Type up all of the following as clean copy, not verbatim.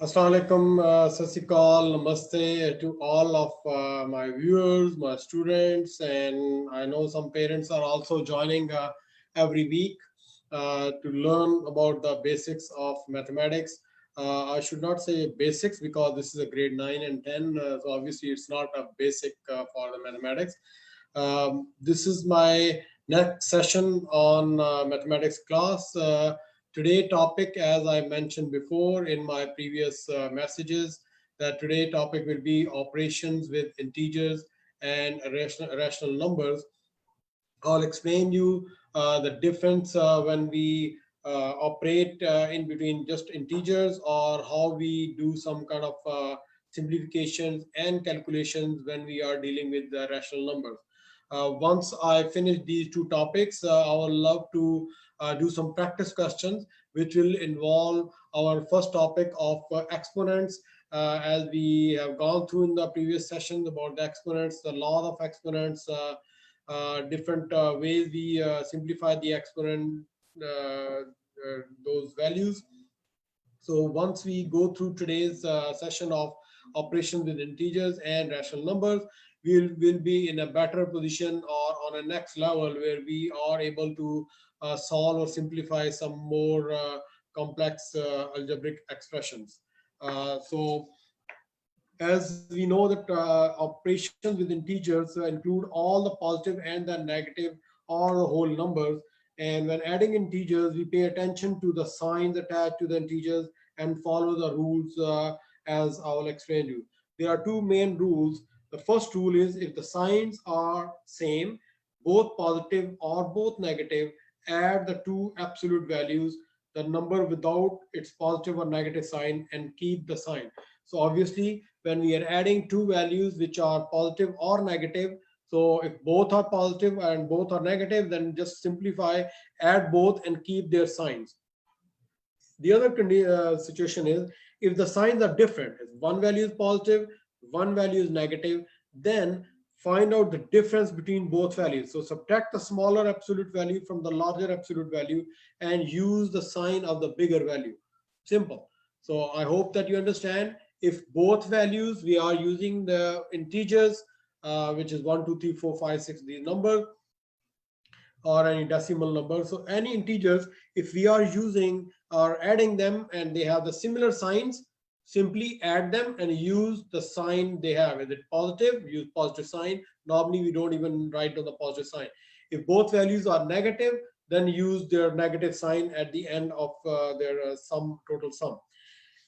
Assalamu alaikum, Sat Sri Akal, Namaste to all of my viewers, my students, and I know some parents are also joining every week to learn about the basics of mathematics. I should not say basics because this is a grade 9 and 10, so obviously it's not a basic for the mathematics. This is my next session on mathematics class. Today topic, as I mentioned before in my previous messages, that today topic will be operations with integers and rational numbers. I'll explain you the difference when we operate in between just integers, or how we do some kind of simplifications and calculations when we are dealing with the rational numbers. Once I finish these two topics, I would love to do some practice questions, which will involve our first topic of exponents. As we have gone through in the previous sessions about the exponents, the law of exponents, different ways we simplify the exponent, those values. So once we go through today's session of operations with integers and rational numbers, will be in a better position or on a next level where we are able to solve or simplify some more complex algebraic expressions. So as we know that operations with integers include all the positive and the negative or the whole numbers, and when adding integers we pay attention to the signs attached to the integers and follow the rules as I will explain to you. There are two main rules. The first rule is if the signs are same, both positive or both negative, add the two absolute values, the number without its positive or negative sign, and keep the sign. So obviously, when we are adding two values which are positive or negative, so if both are positive and both are negative, then just simplify, add both and keep their signs. The other situation is if the signs are different, if one value is positive, one value is negative, then find out the difference between both values. So subtract the smaller absolute value from the larger absolute value and use the sign of the bigger value. Simple. So I hope that you understand. If both values we are using the integers, which is 1, 2, 3, 4, 5, 6, these numbers, or any decimal number. So any integers, if we are using or adding them and they have the similar signs, simply add them and use the sign they have. Is it positive? Use positive sign. Normally we don't even write on the positive sign. If both values are negative, then use their negative sign at the end of their total sum.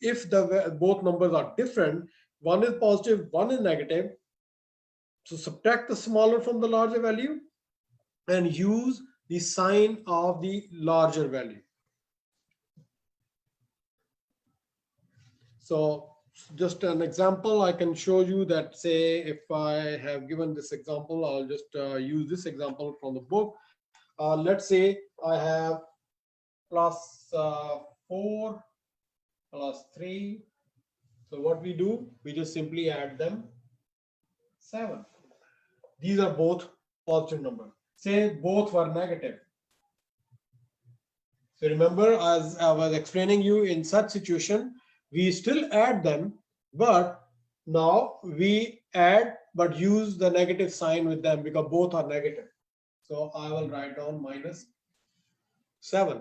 If the both numbers are different, one is positive, one is negative, so subtract the smaller from the larger value and use the sign of the larger value. So just an example, I can show you that, say, if I have given this example, I'll just use this example from the book. Let's say I have plus 4 plus 3. So what we do, we just simply add them 7. These are both positive numbers. Say both were negative. So remember, as I was explaining you, in such situation, we still add them, but now we add but use the negative sign with them because both are negative. So I will write down minus 7.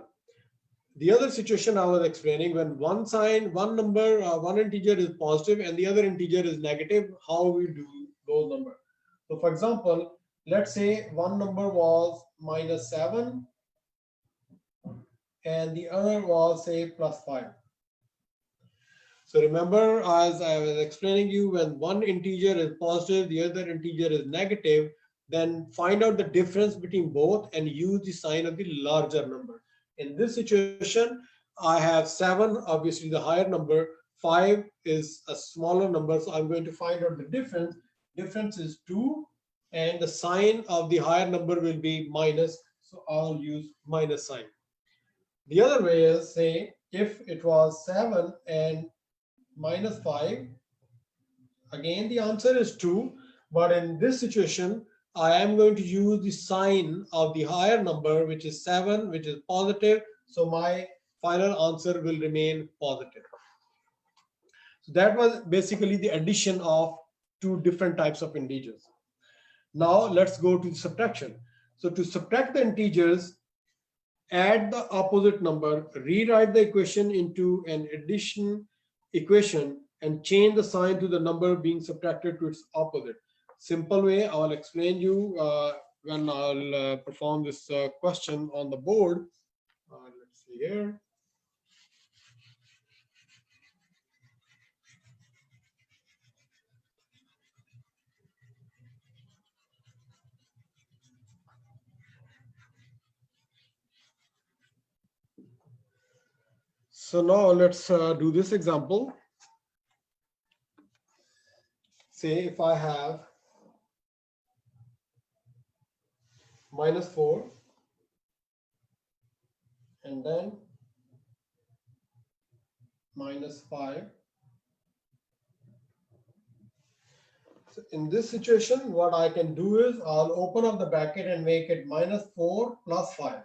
The other situation I was explaining, when one sign, one number, one integer is positive and the other integer is negative, how we do those numbers. So for example, let's say one number was minus 7 and the other was, say, plus 5. So remember, as I was explaining you, when one integer is positive, the other integer is negative, then find out the difference between both and use the sign of the larger number. In this situation, I have 7, obviously the higher number, 5 is a smaller number, so I'm going to find out the difference. Difference is 2, and the sign of the higher number will be minus, so I'll use minus sign. The other way is, say, if it was 7 and minus 5, again the answer is 2, but in this situation I am going to use the sign of the higher number, which is 7, which is positive, so my final answer will remain positive. So that was basically the addition of two different types of integers. Now let's go to the subtraction. So to subtract the integers, add the opposite number, rewrite the equation into an addition equation, and change the sign to the number being subtracted to its opposite. Simple way, I'll explain you when I'll perform this question on the board. Let's see here. So now let's do this example. Say if I have -4 and then -5. So in this situation, what I can do is I'll open up the bracket and make it -4 plus 5.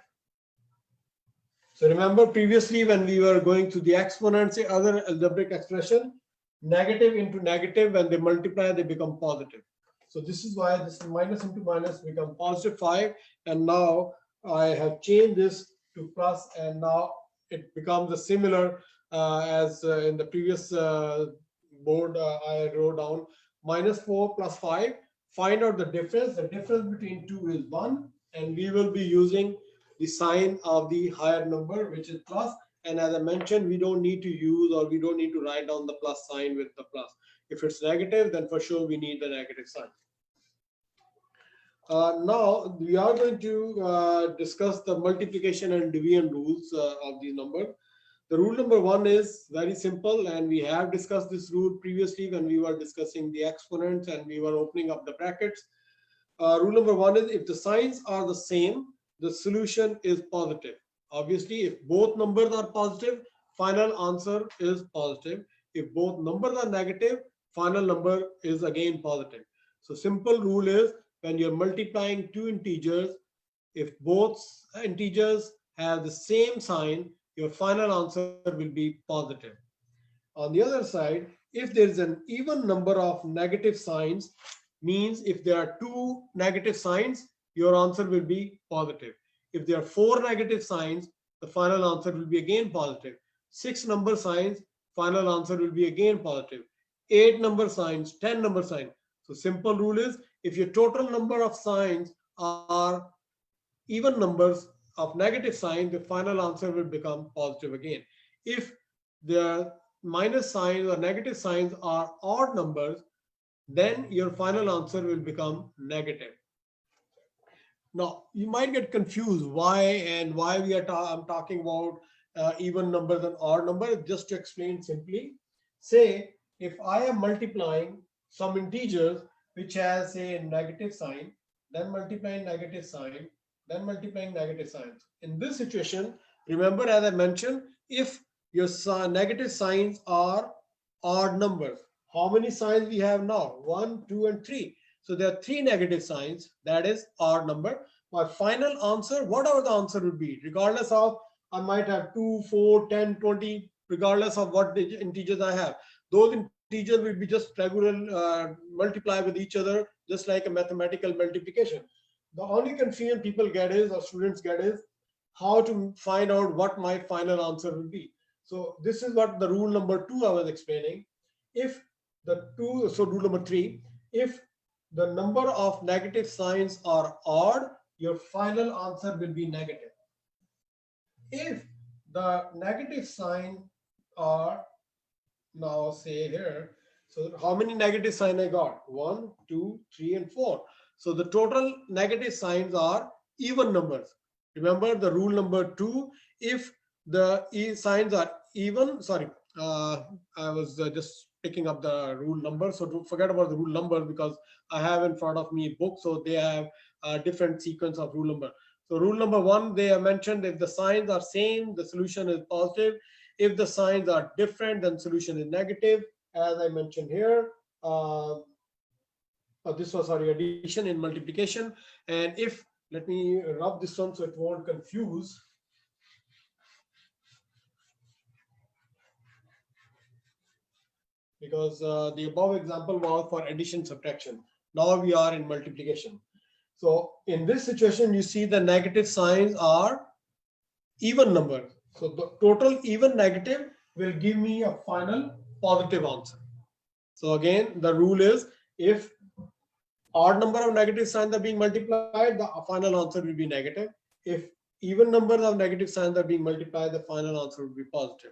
So remember previously when we were going through the exponents, the other algebraic expression, negative into negative, when they multiply, they become positive. So this is why this minus into minus become positive 5. And now I have changed this to plus, and now it becomes a similar as in the previous board I wrote down -4 plus 5. Find out the difference. The difference between two is 1, and we will be using the sign of the higher number, which is plus. And as I mentioned, we don't need to use, or we don't need to write down the plus sign with the plus. If it's negative, then for sure we need the negative sign. Now we are going to discuss the multiplication and division rules of these numbers. The rule number 1 is very simple, and we have discussed this rule previously when we were discussing the exponents and we were opening up the brackets. Rule number 1 is if the signs are the same, the solution is positive. Obviously, if both numbers are positive, final answer is positive. If both numbers are negative, final number is again positive. So simple rule is when you're multiplying two integers, if both integers have the same sign, your final answer will be positive. On the other side, if there is an even number of negative signs, means if there are two negative signs, your answer will be positive. If there are 4 negative signs, the final answer will be again positive. 6 number signs, final answer will be again positive. 8 number signs, 10 number signs. So simple rule is if your total number of signs are even numbers of negative sign, the final answer will become positive again. If the minus signs or negative signs are odd numbers, then your final answer will become negative. Now, you might get confused why and why we are I'm talking about even numbers and odd numbers. Just to explain simply, say if I am multiplying some integers which has a negative sign, then multiplying negative sign, then multiplying negative signs. In this situation, remember as I mentioned, if your negative signs are odd numbers, how many signs we have now? 1, 2, and 3. So there are 3 negative signs, that is odd number. My final answer, whatever the answer would be, regardless of, I might have 2, 4, 10, 20, regardless of what integers I have. Those integers will be just regular multiply with each other, just like a mathematical multiplication. The only confusion people get is, or students get is, how to find out what my final answer will be. So this is what the rule number 2 I was explaining. If the two, so rule number 3, if the number of negative signs are odd, your final answer will be negative. If the negative sign are, now say here, so how many negative signs I got? 1, 2, 3, and 4. So the total negative signs are even numbers. Remember the rule number 2, if the signs are even, sorry, I was just picking up the rule number. So don't forget about the rule number because I have in front of me a book. So they have a different sequence of rule number. So rule number 1, they have mentioned if the signs are same, the solution is positive. If the signs are different, then solution is negative. As I mentioned here, this was, sorry, addition in multiplication. And if, let me rub this one so it won't confuse. because the above example was for addition subtraction. Now we are in multiplication. So in this situation, you see the negative signs are even numbers. So the total even negative will give me a final positive answer. So again, the rule is if odd number of negative signs are being multiplied, the final answer will be negative. If even numbers of negative signs are being multiplied, the final answer will be positive.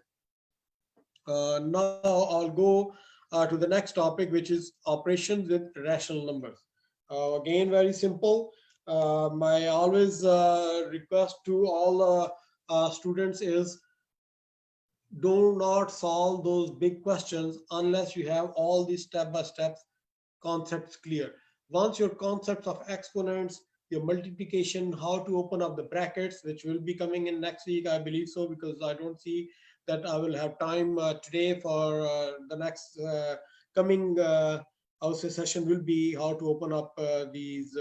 Now I'll go to the next topic, which is operations with rational numbers. Again, very simple. My always request to all students is do not solve those big questions unless you have all these step-by-step concepts clear. Once your concepts of exponents, your multiplication, how to open up the brackets, which will be coming in next week, I believe so, because I don't see that I will have time today for the next coming, I would say, session will be how to open up these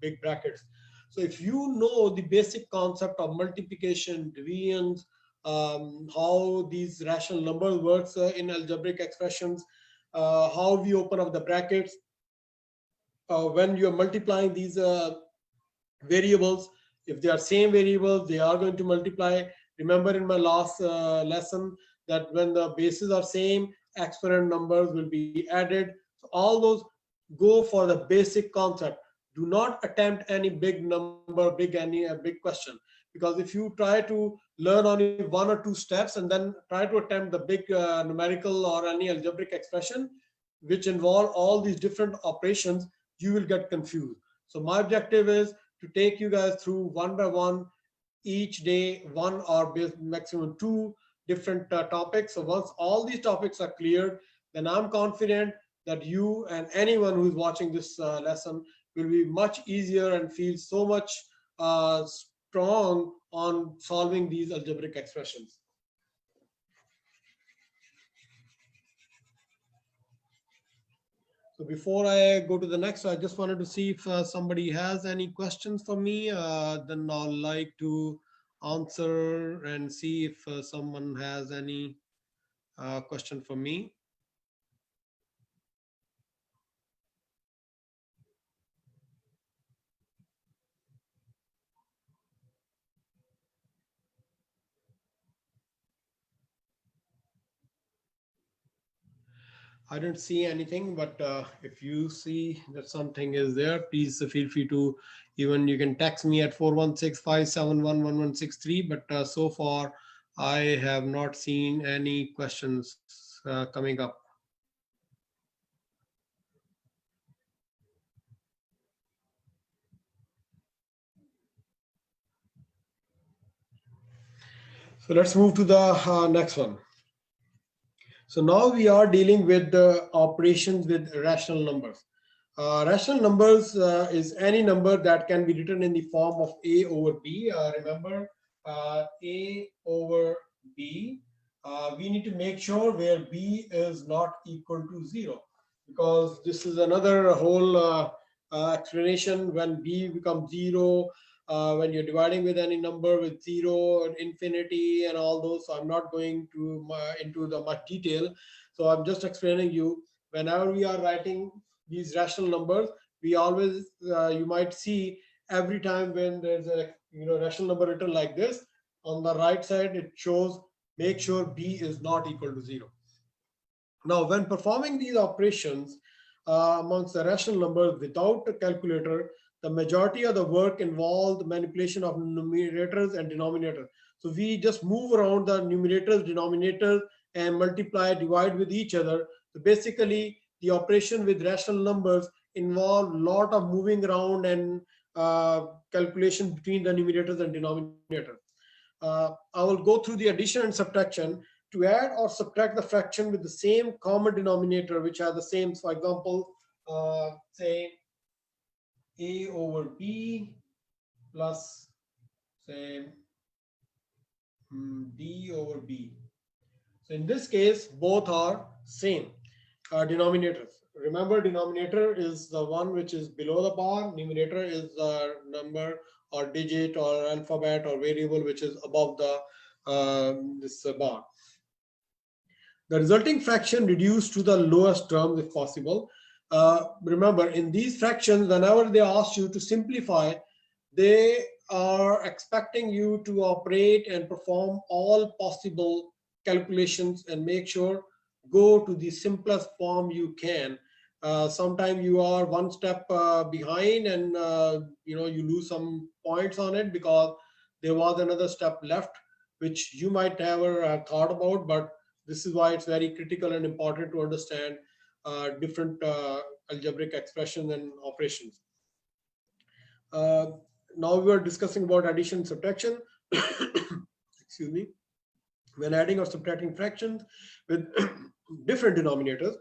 big brackets. So if you know the basic concept of multiplication, divisions, how these rational numbers works in algebraic expressions, how we open up the brackets, when you're multiplying these variables, if they are same variables, they are going to multiply. Remember in my last lesson that when the bases are same, exponent numbers will be added. So all those go for the basic concept. Do not attempt any big number, big question, because if you try to learn only one or two steps and then try to attempt the big numerical or any algebraic expression which involve all these different operations, you will get confused. So my objective is to take you guys through one by one each day, one or maximum two different topics. So once all these topics are cleared, then I'm confident that you and anyone who's watching this lesson will be much easier and feel so much strong on solving these algebraic expressions. So before I go to the next, I just wanted to see if somebody has any questions for me. Then I'll like to answer and see if someone has any question for me. I don't see anything, but if you see that something is there, please feel free to, even you can text me at 416-571-1163. But so far, I have not seen any questions coming up. So let's move to the next one. So now we are dealing with the operations with rational numbers. Rational numbers is any number that can be written in the form of A over B. Remember, A over B. We need to make sure where B is not equal to 0, because this is another whole explanation. When B becomes 0, when you're dividing with any number with 0 and infinity and all those. So I'm not going to into the much detail. So I'm just explaining you, whenever we are writing these rational numbers, we always you might see every time when there's a rational number written like this, on the right side it shows make sure B is not equal to 0. Now when performing these operations amongst the rational numbers without a calculator, the majority of the work involved manipulation of numerators and denominators. So we just move around the numerators, denominators, and multiply, divide with each other. So basically, the operation with rational numbers involve a lot of moving around and calculation between the numerators and denominators. I will go through the addition and subtraction. To add or subtract the fraction with the same common denominator, which are the same. For example, say A over B plus say D over B. So in this case, both are same denominators. Remember, denominator is the one which is below the bar. Numerator is the number or digit or alphabet or variable which is above the this bar. The resulting fraction reduced to the lowest term if possible. Remember, in these fractions, whenever they ask you to simplify, they are expecting you to operate and perform all possible calculations and make sure go to the simplest form you can. Sometimes you are one step behind, and you lose some points on it because there was another step left which you might never thought about. But this is why it's very critical and important to understand different algebraic expressions and operations. Now we are discussing about addition and subtraction. Excuse me. When adding or subtracting fractions with different denominators.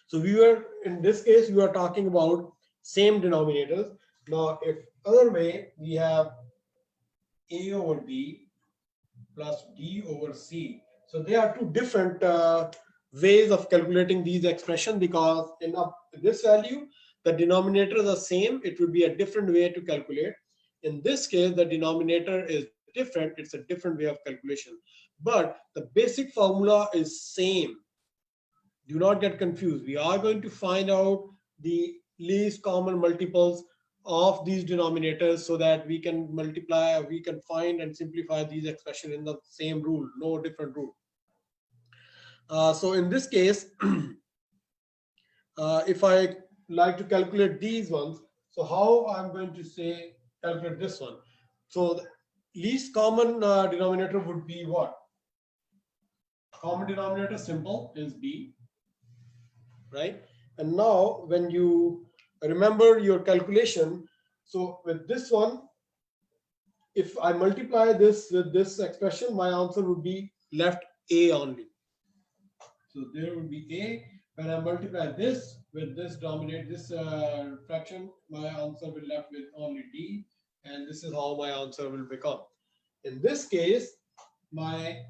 So in this case, we are talking about same denominators. Now, if other way, we have A over B plus D over C. So there are two different ways of calculating these expressions, because in this value, the denominators are same. It would be a different way to calculate. In this case, the denominator is different. It's a different way of calculation. But the basic formula is same. Do not get confused. We are going to find out the least common multiples of these denominators so that we can multiply, we can find and simplify these expressions in the same rule, no different rule. So in this case, if I like to calculate these ones, so how I'm going to say calculate this one? So the least common denominator would be what? Common denominator, simple, is B, right? And now when you remember your calculation, so with this one, if I multiply this with this expression, my answer would be left A only. So there would be A. When I multiply this with this fraction, my answer will left with only D, and this is how my answer will become. In this case, my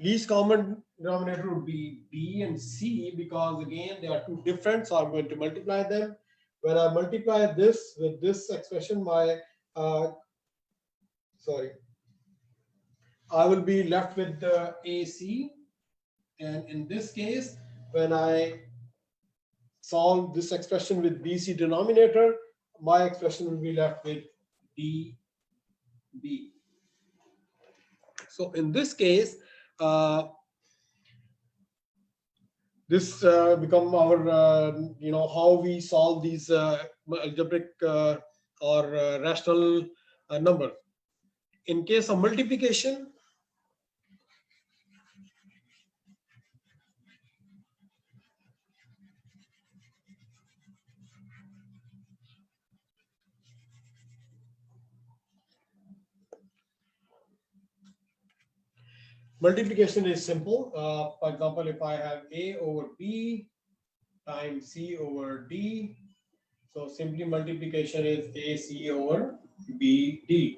least common denominator would be B and C, because again they are two different, so I'm going to multiply them. When I multiply this with this expression, I will be left with the AC. And in this case, when I solve this expression with BC denominator, my expression will be left with DB. So in this case, this become our how we solve these algebraic or rational numbers. In case of multiplication, multiplication is simple. For example, if I have A over B times C over D, so simply multiplication is AC over BD.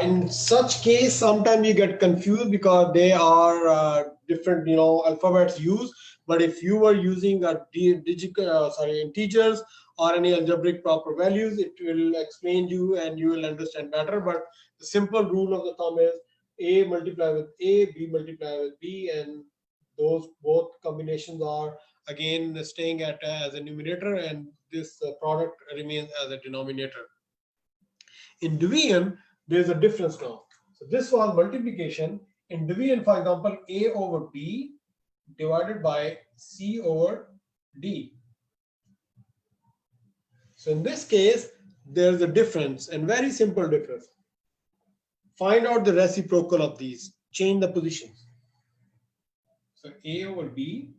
In such case, sometimes you get confused because they are different, alphabets used. But if you were using a integers or any algebraic proper values, it will explain you and you will understand better. But the simple rule of the thumb is A multiply with A, B multiply with B, and those both combinations are again staying as a numerator, and this product remains as a denominator. In division, there's a difference now. So this was multiplication. In division, for example, A over B divided by C over D. So in this case, there's a difference, and very simple difference. Find out the reciprocal of these. Change the positions. So A over B,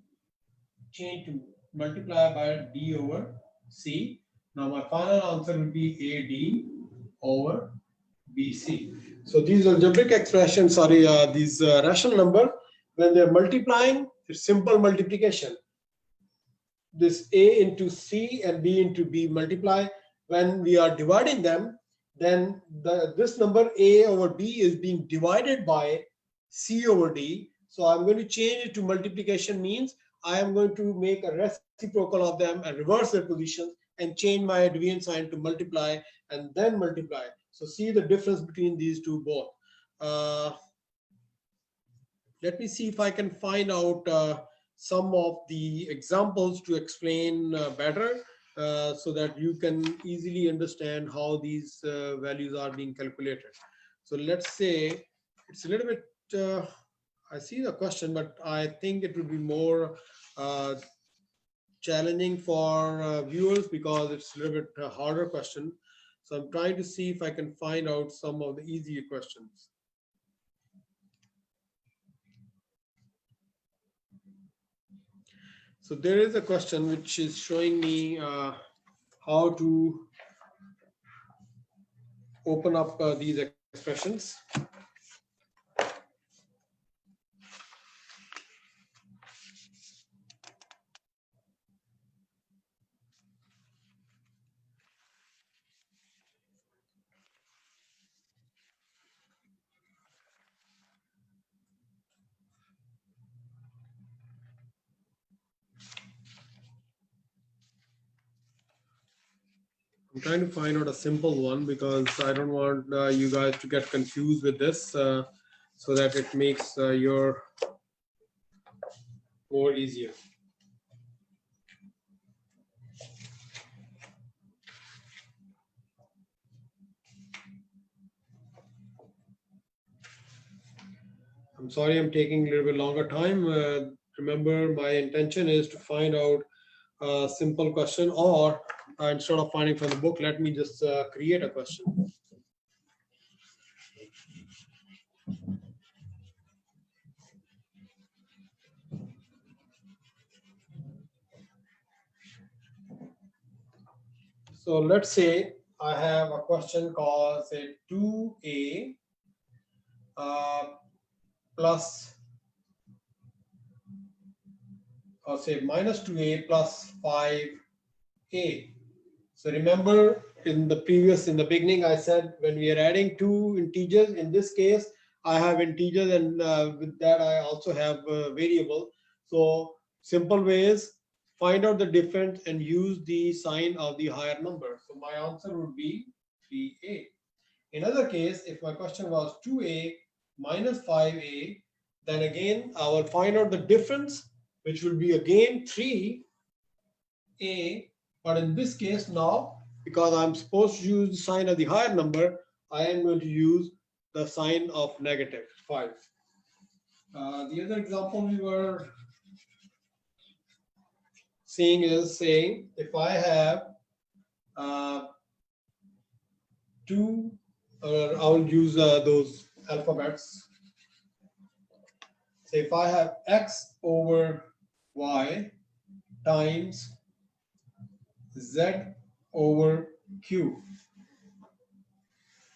change to multiply by D over C. Now my final answer will be AD over BC. So these algebraic expressions, these rational numbers, when they're multiplying, it's simple multiplication. This A into C and B into B multiply. When we are dividing them, then this number A over B is being divided by C over D. So I'm going to change it to multiplication, means I am going to make a reciprocal of them and reverse their positions and change my division sign to multiply and then multiply. So see the difference between these two both. Let me see if I can find out some of the examples to explain better so that you can easily understand how these values are being calculated. So let's say it's a little bit, I see the question, but I think it would be more uh, challenging for viewers because it's a little bit harder question. So I'm trying to see if I can find out some of the easier questions. So there is a question which is showing me how to open up these expressions. I'm trying to find out a simple one because I don't want you guys to get confused with this so that it makes your more easier. I'm sorry I'm taking a little bit longer time. Remember, my intention is to find out a simple question, or instead of finding from the book, let me just create a question. So let's say I have a question called say 2a plus, or say minus 2a plus 5a. So remember in the beginning, I said when we are adding two integers, in this case, I have integers and with that I also have a variable. So simple way is find out the difference and use the sign of the higher number. So my answer would be 3a. In other case, if my question was 2a minus 5a, then again I will find out the difference, which will be again 3a. But in this case now, because I'm supposed to use the sign of the higher number, I am going to use the sign of negative 5. The other example we were seeing is saying if I have two, I will use those alphabets. So if I have x over y times z over q.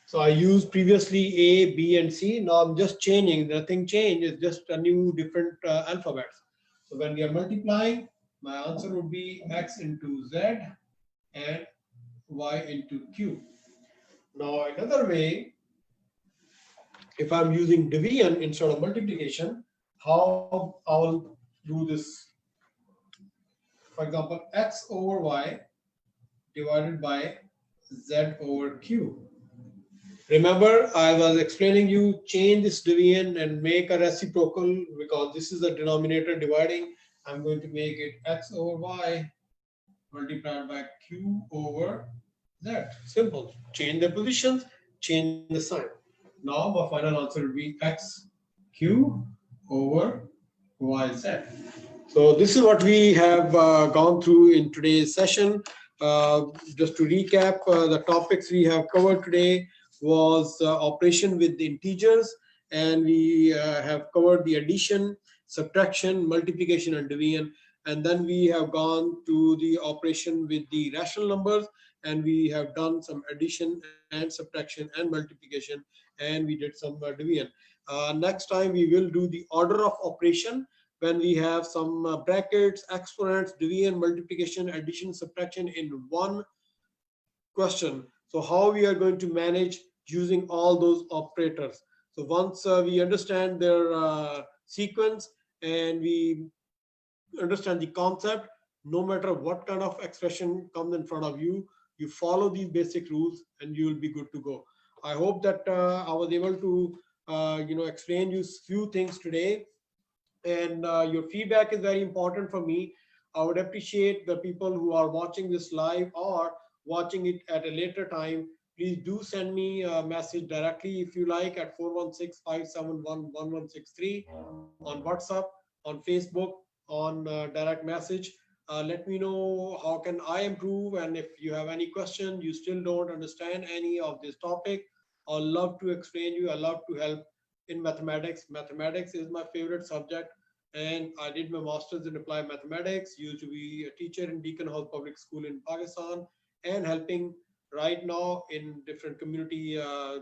So I used previously A, B, and C. Now I'm just changing. Nothing changed. It's just a new different alphabets. So when we are multiplying, my answer would be x into z and y into q. Now another way, if I'm using division instead of multiplication, how I will do this. For example, x over y divided by z over q. Remember, I was explaining you change this division and make a reciprocal because this is a denominator dividing. I'm going to make it x over y multiplied by q over z. Simple. Change the positions, change the sign. Now my final answer will be x q over yz. So this is what we have gone through in today's session. Just to recap, the topics we have covered today was operation with integers, and we have covered the addition, subtraction, multiplication, and division. And then we have gone to the operation with the rational numbers, and we have done some addition and subtraction and multiplication, and we did some division. Next time we will do the order of operation when we have some brackets, exponents, division, multiplication, addition, subtraction in one question. So how we are going to manage using all those operators. So once we understand their sequence and we understand the concept, no matter what kind of expression comes in front of you, you follow these basic rules and you will be good to go. I hope that I was able to explain you few things today and your feedback is very important for me. I would appreciate the people who are watching this live or watching it at a later time. Please do send me a message directly if you like at 416-571-1163 on WhatsApp, on Facebook, on direct message. Let me know how can I improve, and if you have any question, you still don't understand any of this topic, I love to explain you. I love to help in mathematics. Mathematics is my favorite subject, and I did my master's in applied mathematics. Used to be a teacher in Beacon House Public School in Pakistan, and helping right now in different community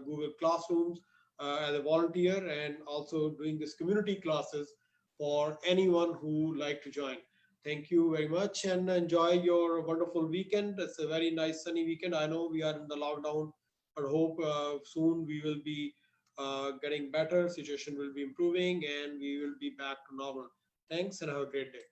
Google classrooms as a volunteer, and also doing this community classes for anyone who like to join. Thank you very much and enjoy your wonderful weekend. It's a very nice sunny weekend. I know we are in the lockdown, but hope soon we will be getting better, situation will be improving, and we will be back to normal. Thanks and have a great day.